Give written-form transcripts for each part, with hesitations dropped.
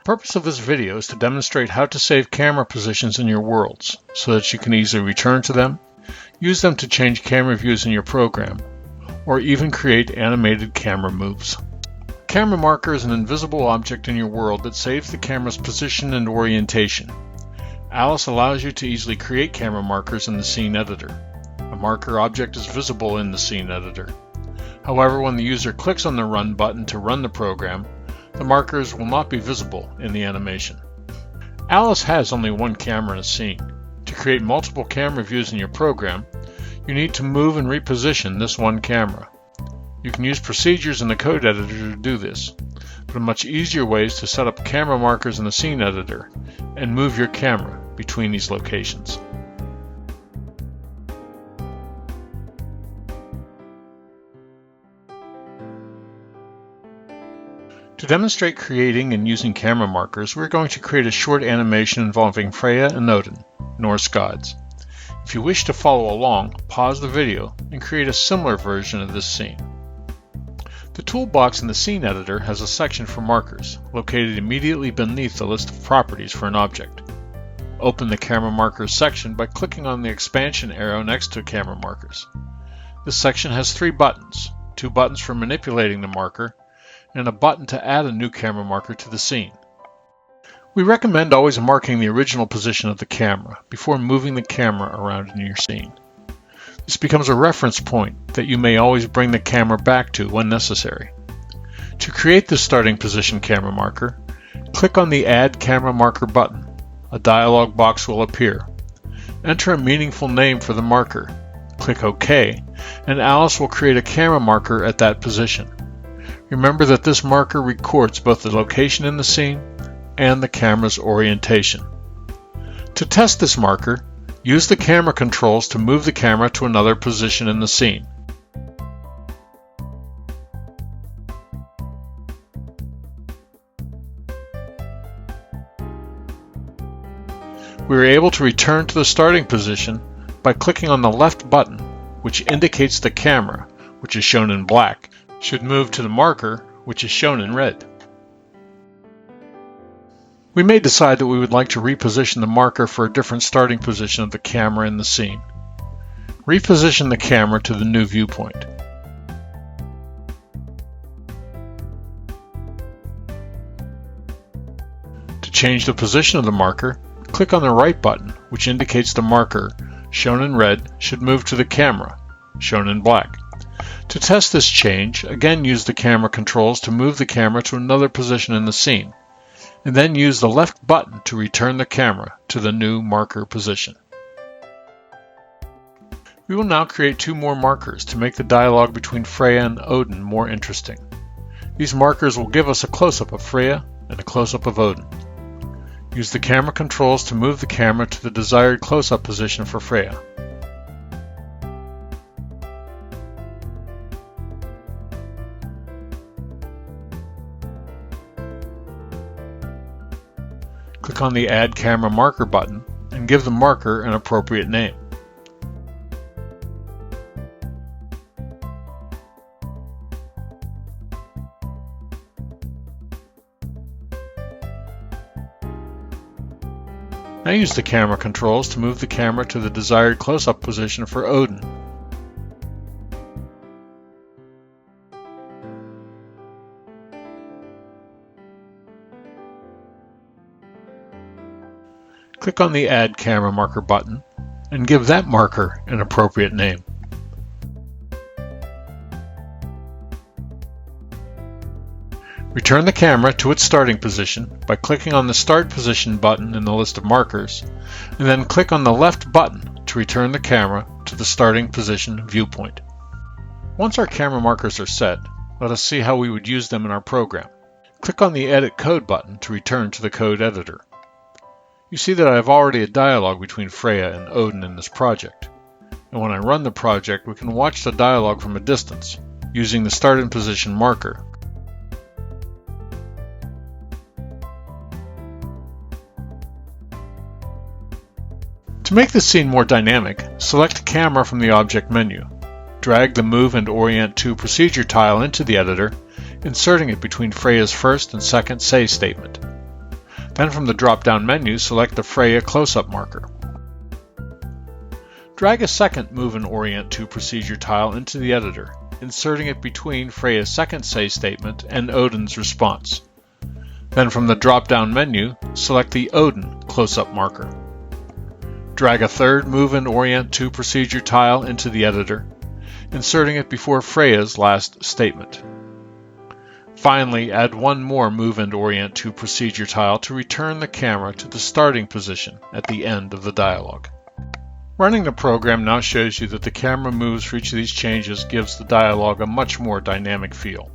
The purpose of this video is to demonstrate how to save camera positions in your worlds so that you can easily return to them, use them to change camera views in your program, or even create animated camera moves. Camera marker is an invisible object in your world that saves the camera's position and orientation. Alice allows you to easily create camera markers in the scene editor. A marker object is visible in the scene editor. However, when the user clicks on the Run button to run the program, the markers will not be visible in the animation. Alice has only one camera in a scene. To create multiple camera views in your program, you need to move and reposition this one camera. You can use procedures in the code editor to do this, but a much easier way is to set up camera markers in the scene editor and move your camera between these locations. To demonstrate creating and using camera markers, we're going to create a short animation involving Freya and Odin, Norse gods. If you wish to follow along, pause the video and create a similar version of this scene. The toolbox in the scene editor has a section for markers, located immediately beneath the list of properties for an object. Open the Camera Markers section by clicking on the expansion arrow next to Camera Markers. This section has 3 buttons, 2 buttons for manipulating the marker, and a button to add a new camera marker to the scene. We recommend always marking the original position of the camera before moving the camera around in your scene. This becomes a reference point that you may always bring the camera back to when necessary. To create the starting position camera marker, click on the Add Camera Marker button. A dialog box will appear. Enter a meaningful name for the marker. Click OK, and Alice will create a camera marker at that position. Remember that this marker records both the location in the scene and the camera's orientation. To test this marker, use the camera controls to move the camera to another position in the scene. We are able to return to the starting position by clicking on the left button, which indicates the camera, which is shown in black, should move to the marker, which is shown in red. We may decide that we would like to reposition the marker for a different starting position of the camera in the scene. Reposition the camera to the new viewpoint. To change the position of the marker, click on the right button, which indicates the marker, shown in red, should move to the camera, shown in black. To test this change, again use the camera controls to move the camera to another position in the scene, and then use the left button to return the camera to the new marker position. We will now create 2 more markers to make the dialogue between Freya and Odin more interesting. These markers will give us a close-up of Freya and a close-up of Odin. Use the camera controls to move the camera to the desired close-up position for Freya. Click on the Add Camera Marker button and give the marker an appropriate name. Now use the camera controls to move the camera to the desired close-up position for Odin. Click on the Add Camera Marker button and give that marker an appropriate name. Return the camera to its starting position by clicking on the Start Position button in the list of markers, and then click on the left button to return the camera to the starting position viewpoint. Once our camera markers are set, let us see how we would use them in our program. Click on the Edit Code button to return to the code editor. You see that I have already a dialogue between Freya and Odin in this project, and when I run the project we can watch the dialogue from a distance using the Starting Position marker. To make this scene more dynamic, select Camera from the Object menu. Drag the Move and Orient to Procedure tile into the editor, inserting it between Freya's first and second say statement. Then from the drop-down menu, select the Freya close-up marker. Drag a second Move and Orient to Procedure tile into the editor, inserting it between Freya's second say statement and Odin's response. Then from the drop-down menu, select the Odin close-up marker. Drag a third Move and Orient to Procedure tile into the editor, inserting it before Freya's last statement. Finally, add one more Move and Orient to Procedure tile to return the camera to the starting position at the end of the dialog. Running the program now shows you that the camera moves for each of these changes gives the dialog a much more dynamic feel.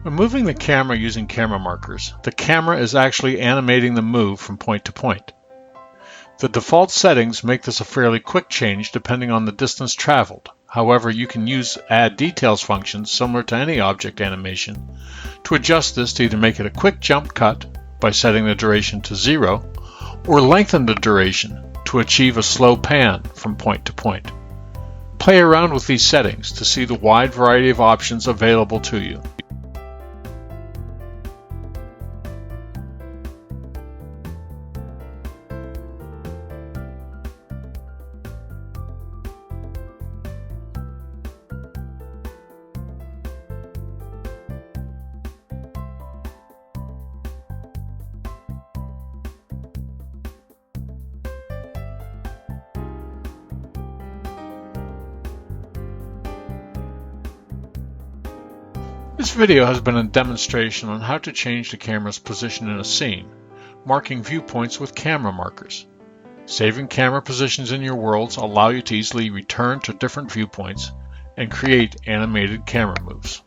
When moving the camera using camera markers, the camera is actually animating the move from point to point. The default settings make this a fairly quick change depending on the distance traveled. However, you can use Add Details functions similar to any object animation to adjust this to either make it a quick jump cut by setting the duration to 0, or lengthen the duration to achieve a slow pan from point to point. Play around with these settings to see the wide variety of options available to you. This video has been a demonstration on how to change the camera's position in a scene, marking viewpoints with camera markers. Saving camera positions in your worlds allow you to easily return to different viewpoints and create animated camera moves.